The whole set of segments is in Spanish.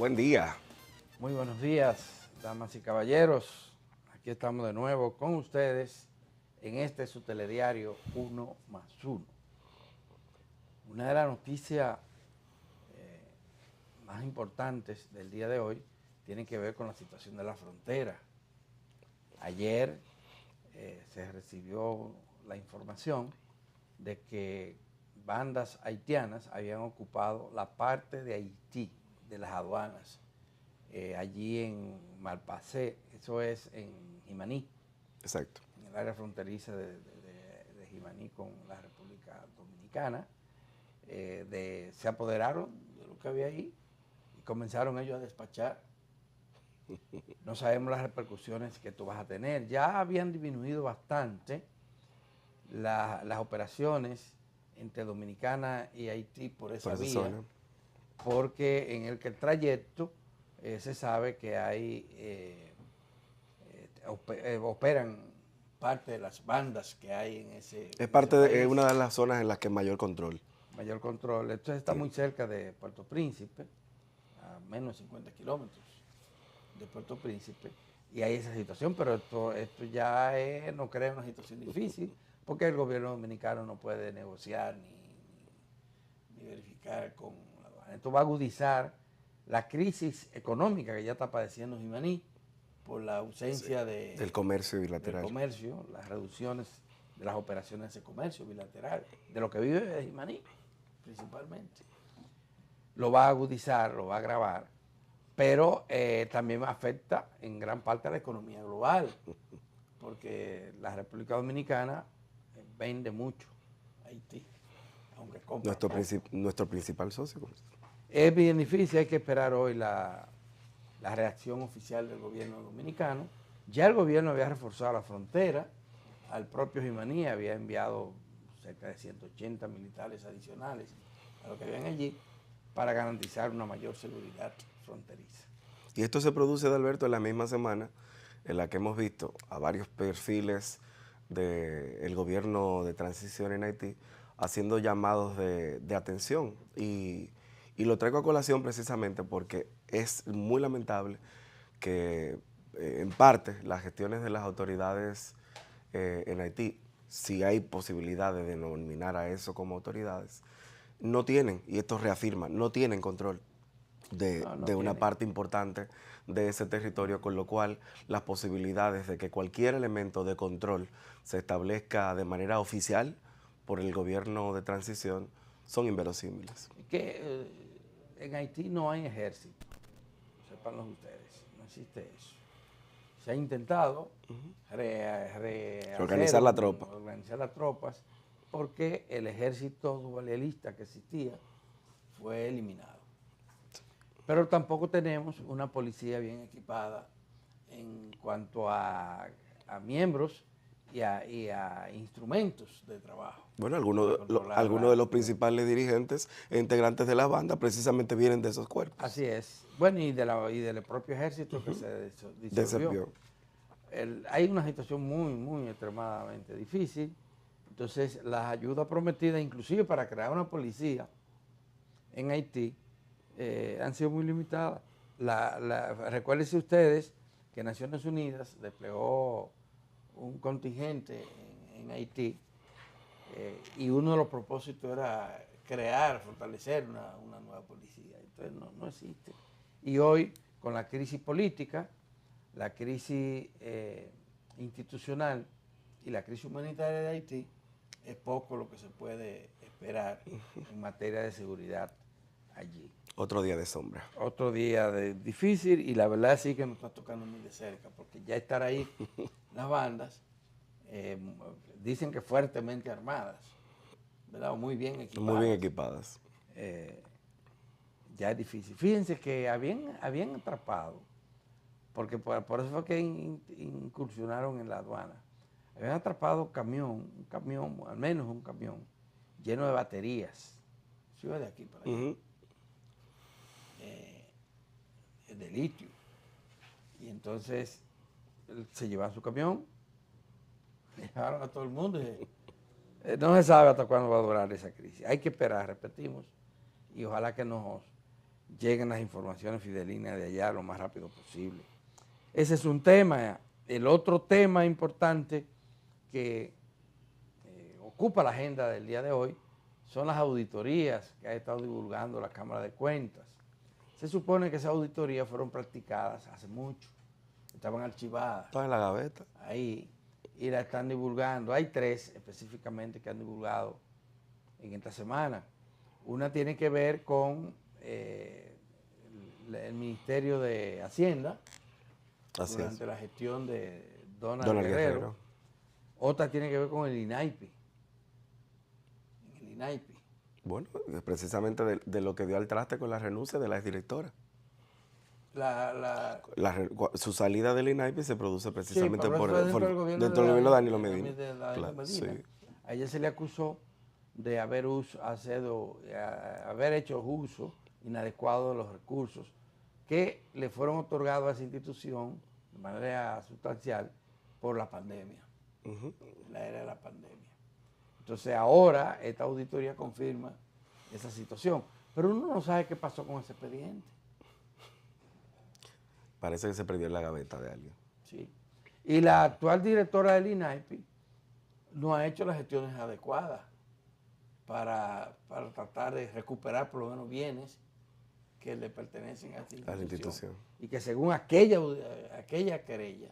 Buen día. Muy buenos días, damas y caballeros. Aquí estamos de nuevo con ustedes en este su telediario 1+1. Una de las noticias más importantes del día de hoy tiene que ver con la situación de la frontera. Ayer se recibió la información de que bandas haitianas habían ocupado la parte de Haití, de las aduanas, allí en Malpasé, eso es en Jimaní. Exacto. En el área fronteriza de Jimaní con la República Dominicana. Se apoderaron de lo que había ahí y comenzaron ellos a despachar. No sabemos las repercusiones que tú vas a tener. Ya habían disminuido bastante las operaciones entre Dominicana y Haití por esa vía, zona. porque en el trayecto se sabe que hay operan parte de las bandas que hay en ese Es parte de país. una de las zonas en las que hay mayor control. Mayor control. Esto está Sí. muy cerca de Puerto Príncipe, a menos de 50 kilómetros de Puerto Príncipe, y hay esa situación, pero esto ya no crea una situación difícil, porque el gobierno dominicano no puede negociar ni verificar con la aduana. Esto va a agudizar la crisis económica que ya está padeciendo Jimaní por la ausencia del comercio bilateral. del comercio, las reducciones de las operaciones de comercio bilateral, de lo que vive Jimaní principalmente. Lo va a agudizar, lo va a agravar, pero también afecta en gran parte a la economía global, porque la República Dominicana vende mucho a Haití, aunque compra poco. Nuestro principal socio. Es bien difícil, hay que esperar hoy la reacción oficial del gobierno dominicano. Ya el gobierno había reforzado la frontera, al propio Jimaní había enviado cerca de 180 militares adicionales a lo que habían allí para garantizar una mayor seguridad fronteriza. Y esto se produce, Adalberto, en la misma semana en la que hemos visto a varios perfiles del gobierno de transición en Haití haciendo llamados de atención. Y lo traigo a colación precisamente porque es muy lamentable que en parte las gestiones de las autoridades en Haití, si hay posibilidad de denominar a eso como autoridades, no tienen, y esto reafirma, no tienen control de una parte importante de ese territorio, con lo cual las posibilidades de que cualquier elemento de control se establezca de manera oficial por el gobierno de transición son inverosímiles. Que en Haití no hay ejército, sépanlo ustedes, no existe eso. Se ha intentado Organizar la tropa. Organizar las tropas, porque el ejército dualista que existía fue eliminado. Pero tampoco tenemos una policía bien equipada en cuanto a miembros y a instrumentos de trabajo. Bueno, algunos de los principales dirigentes e integrantes de la banda precisamente vienen de esos cuerpos. Así es. Bueno, y del propio ejército que se disolvió. Hay una situación muy, muy extremadamente difícil. Entonces, las ayudas prometidas, inclusive para crear una policía en Haití, han sido muy limitadas. Recuérdense ustedes que Naciones Unidas desplegó un contingente en Haití y uno de los propósitos era crear, fortalecer una nueva policía. Entonces no existe. Y hoy, con la crisis política, la crisis institucional y la crisis humanitaria de Haití, es poco lo que se puede esperar en materia de seguridad allí. Otro día de sombra. Otro día difícil, y la verdad sí que nos está tocando muy de cerca, porque ya estar ahí las bandas, dicen que fuertemente armadas, ¿verdad? Muy bien equipadas. Muy bien equipadas. Ya es difícil. Fíjense que habían atrapado, porque por eso fue que incursionaron en la aduana. Habían atrapado un camión, al menos un camión, lleno de baterías. Eso iba de aquí para allá. De litio. Y entonces se llevaron su camión, dejaron a todo el mundo. No se sabe hasta cuándo va a durar esa crisis. Hay que esperar, repetimos, y ojalá que nos lleguen las informaciones fidelinas de allá lo más rápido posible. Ese es un tema. El otro tema importante que ocupa la agenda del día de hoy son las auditorías que ha estado divulgando la Cámara de Cuentas. Se supone que esas auditorías fueron practicadas hace mucho, estaban archivadas. Están en la gaveta. Ahí, y la están divulgando. Hay 3 específicamente que han divulgado en esta semana. Una tiene que ver con el Ministerio de Hacienda, durante la gestión de Donald Guerrero. Otra tiene que ver con el INAIPI. Bueno, precisamente de lo que dio al traste con la renuncia de la exdirectora. Su salida del INAIPI se produce precisamente dentro del gobierno de Danilo Medina. Sí. A ella se le acusó de haber hecho uso inadecuado de los recursos que le fueron otorgados a esa institución de manera sustancial por la pandemia, la era de la pandemia. Entonces ahora esta auditoría confirma esa situación, pero uno no sabe qué pasó con ese expediente. Parece que se perdió en la gaveta de alguien. Sí. Y la actual directora del INAIPI no ha hecho las gestiones adecuadas para tratar de recuperar por lo menos bienes que le pertenecen a esta institución. Y que según aquella querella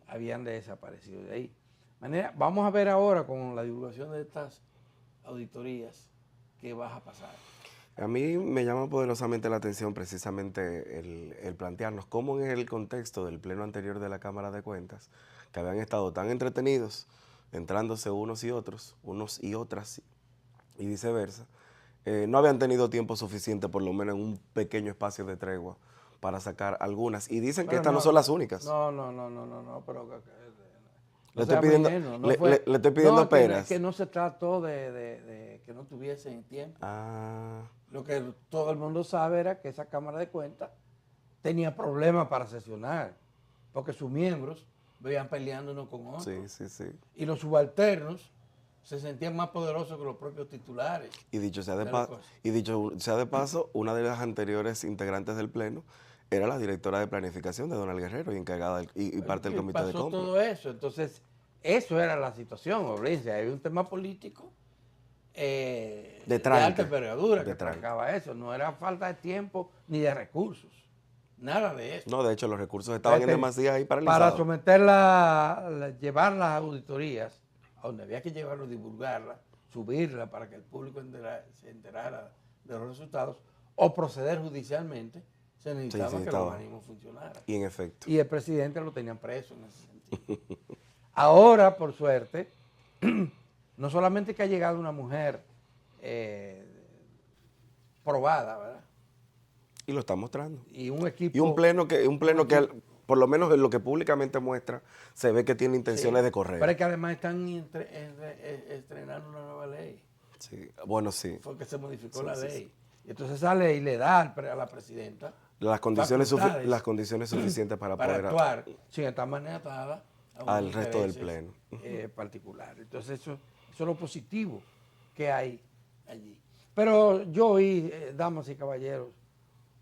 habían desaparecido de ahí. Vamos a ver ahora con la divulgación de estas auditorías qué va a pasar. A mí me llama poderosamente la atención precisamente el plantearnos cómo en el contexto del pleno anterior de la Cámara de Cuentas, que habían estado tan entretenidos, entrándose unos y otras, y viceversa, no habían tenido tiempo suficiente, por lo menos en un pequeño espacio de tregua, para sacar algunas. Y dicen que estas no son las únicas. No, pero... Le estoy pidiendo peras. Que no se trató de que no tuviesen tiempo. Lo que todo el mundo sabe era que esa Cámara de Cuentas tenía problemas para sesionar, porque sus miembros veían peleando uno con otro. Sí. Y los subalternos se sentían más poderosos que los propios titulares. Y dicho sea de paso, una de las anteriores integrantes del Pleno era la directora de planificación de Donald Guerrero y encargada y parte del comité de compra. Pasó todo eso. Entonces, eso era la situación, Oblincia. Hay un tema político de alta envergadura que trancaba eso. No era falta de tiempo ni de recursos. Nada de eso. No, de hecho, los recursos estaban en demasía ahí paralizados. Para someterla, llevar las auditorías, a donde había que llevarlo, divulgarla, subirla para que el público se enterara de los resultados, o proceder judicialmente, se necesitaba que el organismo funcionara. Y en efecto. Y el presidente lo tenían preso en ese sentido. Ahora, por suerte, no solamente que ha llegado una mujer probada, ¿verdad? Y lo está mostrando. Y un equipo... Y un pleno que por lo menos en lo que públicamente muestra, se ve que tiene intenciones de correr. Pero es que además están estrenando una nueva ley. Sí, bueno, sí. Porque se modificó la ley. Y entonces esa ley le da a la presidenta las condiciones suficientes para poder actuar sin estar manejada al resto del pleno particular. Entonces eso es lo positivo que hay allí. Pero yo oí, damas y caballeros,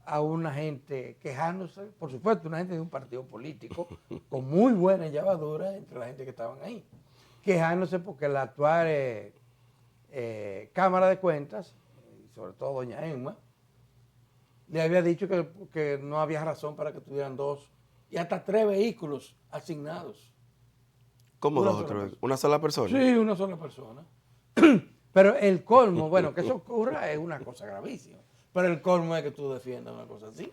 a una gente quejándose, por supuesto, una gente de un partido político con muy buena llevadura entre la gente que estaban ahí, quejándose porque la actual Cámara de Cuentas, sobre todo doña Emma, le había dicho que no había razón para que tuvieran 2 y hasta 3 vehículos asignados. ¿Cómo 2 o 3? ¿Una sola persona? Sí, una sola persona. Pero el colmo, bueno, que eso ocurra es una cosa gravísima. Pero el colmo es que tú defiendas una cosa así.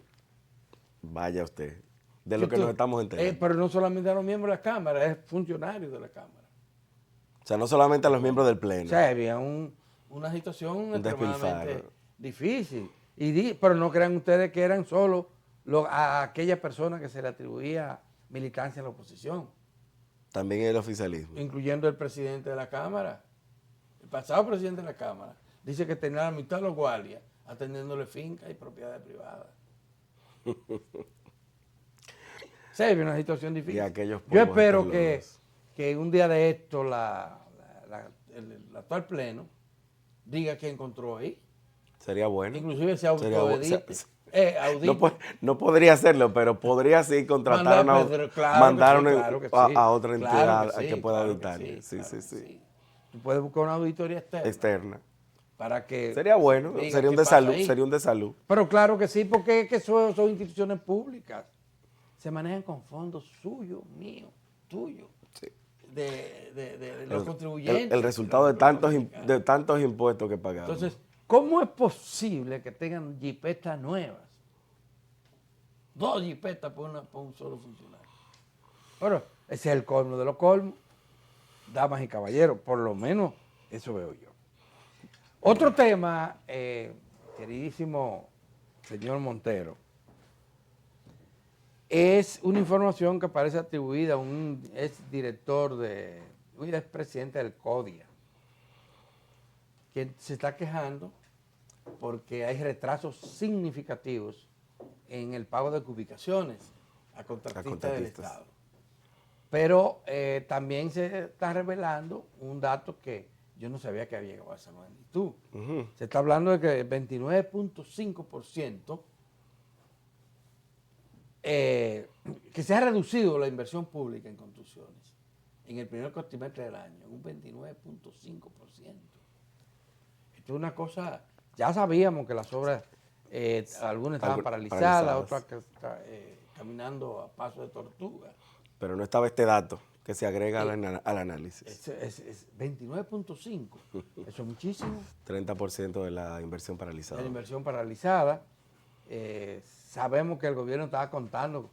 Vaya usted, de lo que nos estamos enterando. Pero no solamente a los miembros de la Cámara, es funcionarios de la Cámara. O sea, no solamente a los miembros del Pleno. O sea, había una situación extremadamente difícil. Pero no crean ustedes que eran solo a aquellas personas que se le atribuía militancia en la oposición. También el oficialismo. Incluyendo el presidente de la Cámara. El pasado presidente de la Cámara dice que tenía la mitad de los guardias atendiéndole fincas y propiedades privadas. Sí, es una situación difícil. Yo espero que un día de esto el actual pleno diga qué encontró ahí. Sería bueno. Inclusive se autoedite. No podría hacerlo, pero podría sí contratar a otra entidad que pueda auditarle. Sí. Tú puedes buscar una auditoría externa. Para que sería bueno, sería un de salud. Pero claro que sí, porque es que son instituciones públicas. Se manejan con fondos suyos, míos, tuyos, sí. de los contribuyentes. El resultado de tantos impuestos que pagamos. Entonces, ¿cómo es posible que tengan jipetas nuevas? 2 jipetas por un solo funcionario. Bueno, ese es el colmo de los colmos. Damas y caballeros, por lo menos eso veo yo. Otro tema, queridísimo señor Montero, es una información que parece atribuida a un expresidente del CODIA, que se está quejando porque hay retrasos significativos en el pago de ubicaciones a contratistas del Estado. Pero también se está revelando un dato que yo no sabía que había llegado a esa magnitud. Se está hablando de que el 29.5% que se ha reducido la inversión pública en construcciones en el primer cuatrimestre del año, un 29.5%. Esto es una cosa, ya sabíamos que las obras, algunas estaban paralizadas, otras caminando a paso de tortuga. Pero no estaba este dato que se agrega al análisis. Es 29.5, eso es muchísimo. 30% de la inversión paralizada. De la inversión paralizada. Sabemos que el gobierno estaba contando,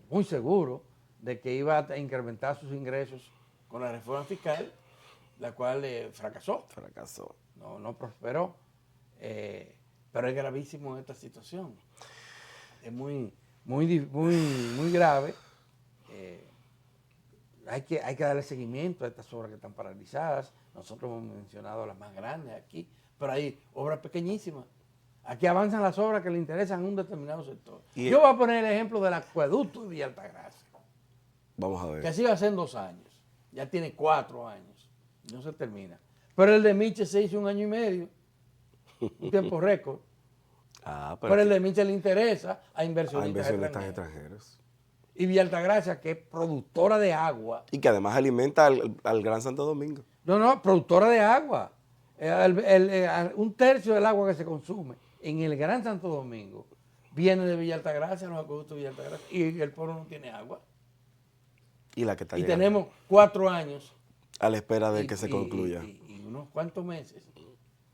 muy seguro, de que iba a incrementar sus ingresos con la reforma fiscal, la cual fracasó. No prosperó. Pero es gravísimo esta situación. Es muy grave. Hay que darle seguimiento a estas obras que están paralizadas. Nosotros hemos mencionado las más grandes aquí, pero hay obras pequeñísimas. Aquí avanzan las obras que le interesan a un determinado sector. Yo voy a poner el ejemplo del acueducto de Villa Altagracia. Vamos a ver. Que así va a ser en 2 años. Ya tiene 4 años. Y no se termina. Pero el de Miche se hizo 1 año y medio. Un tiempo récord. Pero el de Miche le interesa a inversionistas extranjeros. Y Villa Altagracia, que es productora de agua. Y que además alimenta al Gran Santo Domingo. No, productora de agua. 1/3 del agua que se consume en el Gran Santo Domingo viene de Villa Altagracia, los acueductos de Villa Altagracia, y el pueblo no tiene agua. Y la que está llegando. Tenemos 4 años. A la espera de que se concluya. Y unos cuantos meses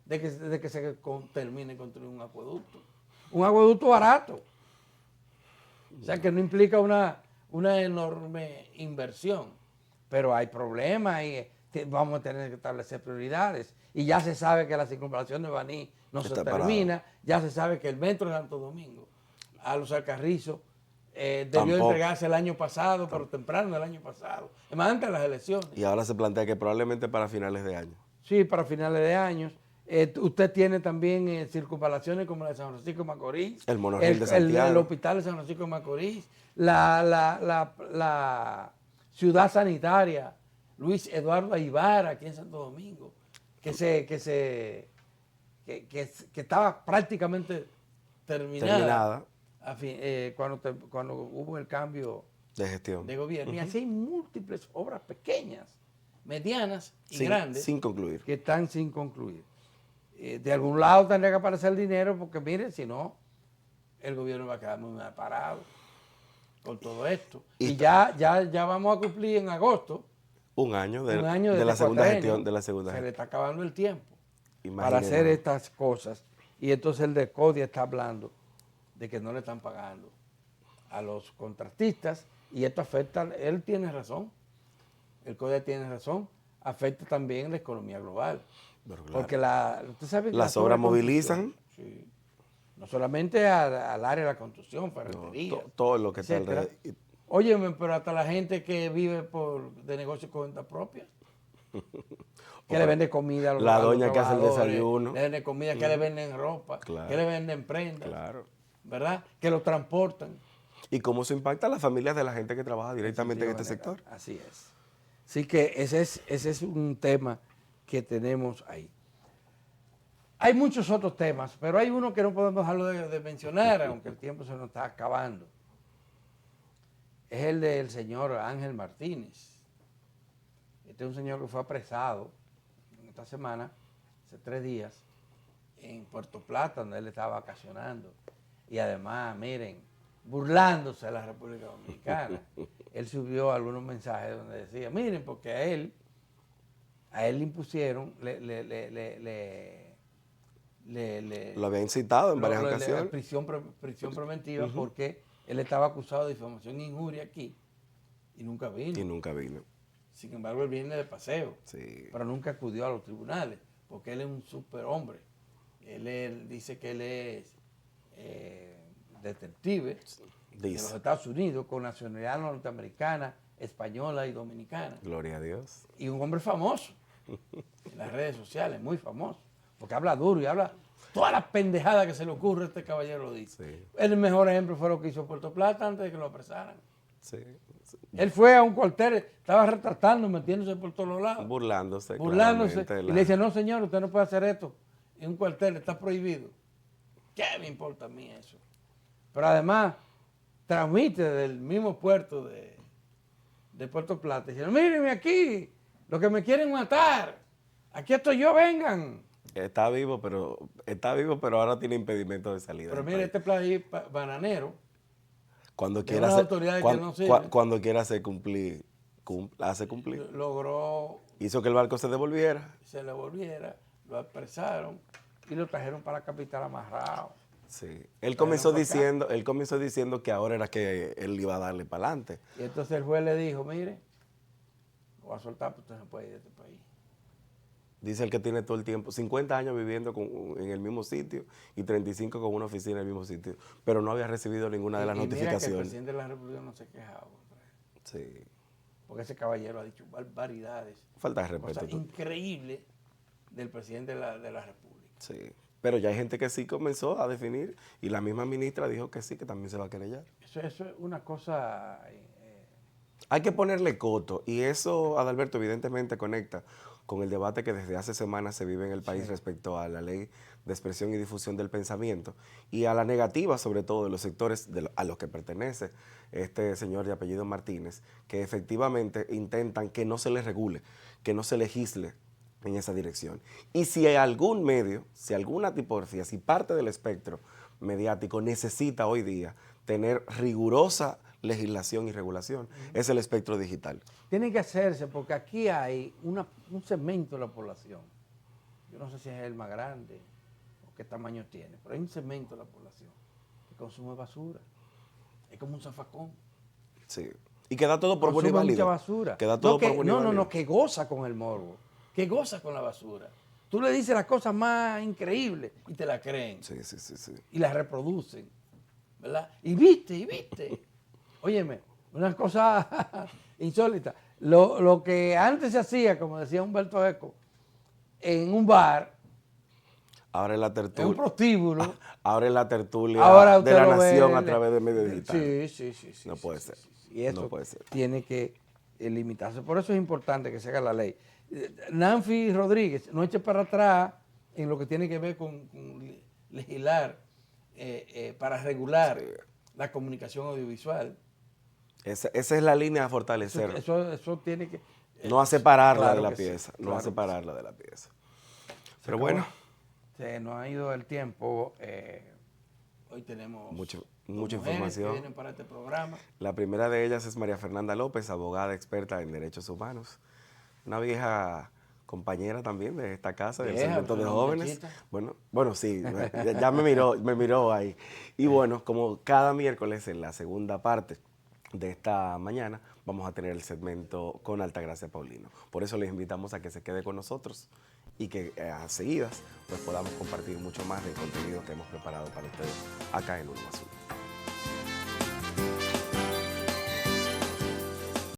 de que se termine de construir un acueducto. Un acueducto barato. O sea, que no implica una enorme inversión. Pero hay problemas y vamos a tener que establecer prioridades. Y ya se sabe que la circunvalación de Baní no se termina. Ya se sabe que el metro de Santo Domingo a los Alcarrizos debió entregarse el año pasado, pero temprano el año pasado, además antes de las elecciones. Y ahora se plantea que probablemente para finales de año. Sí, para finales de año. Usted tiene también circunvalaciones como la de San Francisco de Macorís. El monorriel de Santiago. El hospital de San Francisco de Macorís. La ciudad sanitaria Luis Eduardo Aybar aquí en Santo Domingo, que estaba prácticamente terminada. Cuando hubo el cambio de gestión de gobierno. Y así hay múltiples obras pequeñas, medianas y grandes sin concluir. Que están sin concluir. De algún lado tendría que aparecer el dinero porque miren, si no, el gobierno va a quedar muy mal parado con todo esto. Y ya vamos a cumplir en agosto 1 año de la segunda gestión. Se le está acabando el tiempo para hacer estas cosas. Y entonces el de CODIA está hablando de que no le están pagando a los contratistas y esto afecta, él tiene razón, el CODIA tiene razón, afecta también la economía global. Claro. Porque usted sabe que las obras movilizan. Sí, no solamente al área de la construcción, ferretería. Todo lo que está alrededor. Óyeme, pero hasta la gente que vive de negocio con cuenta propia, que le vende comida a los la doña que hace el desayuno, le vende comida, que le venden ropa, que le venden prendas, ¿verdad? Que lo transportan. ¿Y cómo se impacta a las familias de la gente que trabaja directamente en este sector? Así es. Así que ese es un tema que tenemos ahí. Hay muchos otros temas, pero hay uno que no podemos dejarlo de mencionar, aunque el tiempo se nos está acabando. Es el del señor Ángel Martínez. Este es un señor que fue apresado en esta semana, hace 3 días, en Puerto Plata, donde él estaba vacacionando. Y además, miren, burlándose de la República Dominicana. Él subió algunos mensajes donde decía, miren, porque a él le impusieron, lo había incitado en varias ocasiones. Prisión preventiva porque él estaba acusado de difamación e injuria aquí y nunca vino. Sin embargo, él viene de paseo, sí, pero nunca acudió a los tribunales porque él es un superhombre. Él dice que él es detective de los Estados Unidos con nacionalidad norteamericana, española y dominicana. Gloria a Dios. Y un hombre famoso en las redes sociales, muy famoso, porque habla duro y habla todas las pendejadas que se le ocurre, este caballero lo dice. Sí. El mejor ejemplo fue lo que hizo Puerto Plata antes de que lo apresaran. Sí. Él fue a un cuartel, estaba retratando, metiéndose por todos los lados. Burlándose. Y le dice, no señor, usted no puede hacer esto en un cuartel, está prohibido. ¿Qué me importa a mí eso? Pero además, transmite del mismo puerto de Puerto Plata, diciendo, mírenme aquí, los que me quieren matar, aquí estoy yo, vengan. Está vivo, pero ahora tiene impedimento de salida. Pero mire, este país bananero, cuando quiera hacer cumplir, hace cumplir. Logró. Hizo que el barco se devolviera. Lo apresaron y lo trajeron para la capital amarrado. Sí. Él comenzó diciendo que ahora era que él iba a darle para adelante. Y entonces el juez le dijo, mire, lo voy a soltar, pero usted no puede ir de este país. Dice el que tiene todo el tiempo, 50 años viviendo en el mismo sitio y 35 con una oficina en el mismo sitio, pero no había recibido ninguna de las notificaciones. Mira que el presidente de la República no se ha quejado contra él. Sí. Porque ese caballero ha dicho barbaridades. Falta de respeto. Cosas increíbles del presidente de la República. Sí. Pero ya hay gente que sí comenzó a definir y la misma ministra dijo que sí, que también se va a querellar. Eso es una cosa. Hay que ponerle coto y eso, Adalberto, evidentemente conecta con el debate que desde hace semanas se vive en el país respecto a la ley de expresión y difusión del pensamiento y a la negativa, sobre todo, de los sectores a los que pertenece este señor de apellido Martínez, que efectivamente intentan que no se les regule, que no se legisle en esa dirección. Y si hay algún medio, si alguna tipografía, si parte del espectro mediático necesita hoy día tener rigurosa legislación y regulación, es el espectro digital. Tiene que hacerse porque aquí hay un segmento de la población, yo no sé si es el más grande o qué tamaño tiene, pero hay un segmento de la población que consume basura, es como un zafacón. Sí, y queda todo por buena y válido. Mucha basura. Queda todo por buena y válido. No, que goza con el morbo, que goza con la basura. Tú le dices las cosas más increíbles y te la creen. Sí. Y las reproducen, ¿verdad? Y viste. Óyeme, una cosa insólita. Lo que antes se hacía, como decía Humberto Eco, en un bar, ahora es la tertulia. en un prostíbulo. Ahora es la tertulia de la nación a través de medios digitales. Sí. No puede ser. Y eso no puede ser. Tiene que limitarse. Por eso es importante que se haga la ley. Nancy Rodríguez, no eche para atrás en lo que tiene que ver con legislar para regular la comunicación audiovisual. Esa es la línea a fortalecer. Eso tiene que... no a separarla claro de la que pieza. Sí, no claro a separarla de la pieza. Pero acabó. bueno. Se nos ha ido el tiempo. Hoy tenemos mucha mujeres información. que vienen para este programa. La primera de ellas es María Fernanda López, abogada experta en derechos humanos. Una vieja compañera también de esta casa, del segmento de jóvenes. Bueno, sí, ya me miró ahí. Y bueno, como cada miércoles en la segunda parte de esta mañana, vamos a tener el segmento con Altagracia Paulino. Por eso les invitamos a que se quede con nosotros y que a seguidas pues podamos compartir mucho más del contenido que hemos preparado para ustedes acá en Uno Más Uno.